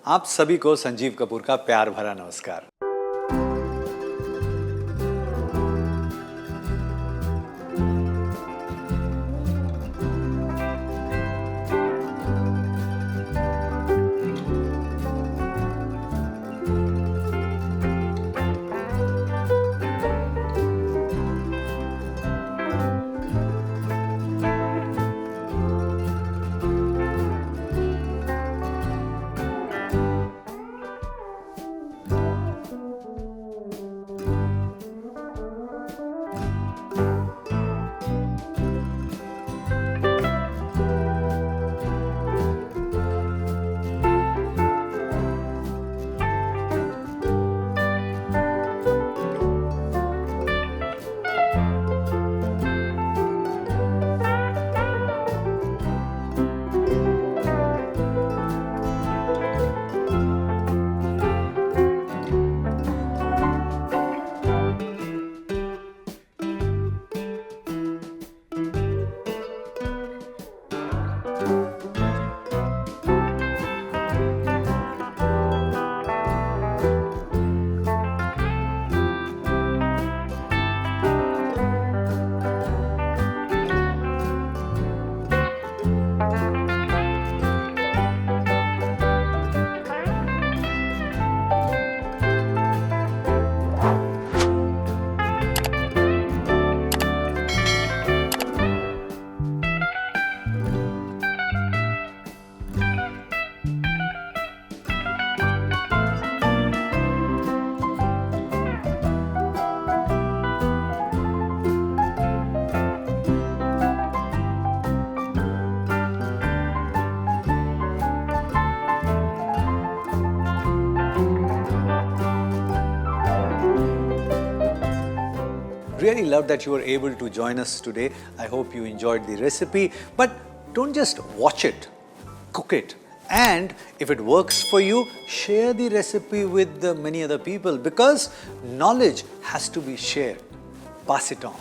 आप सभी को संजीव कपूर का प्यार भरा नमस्कार। Really love that you were able to join us today. I hope you enjoyed the recipe. But don't just watch it, cook it. And if it works for you, share the recipe with the many other people, because knowledge has to be shared. Pass it on.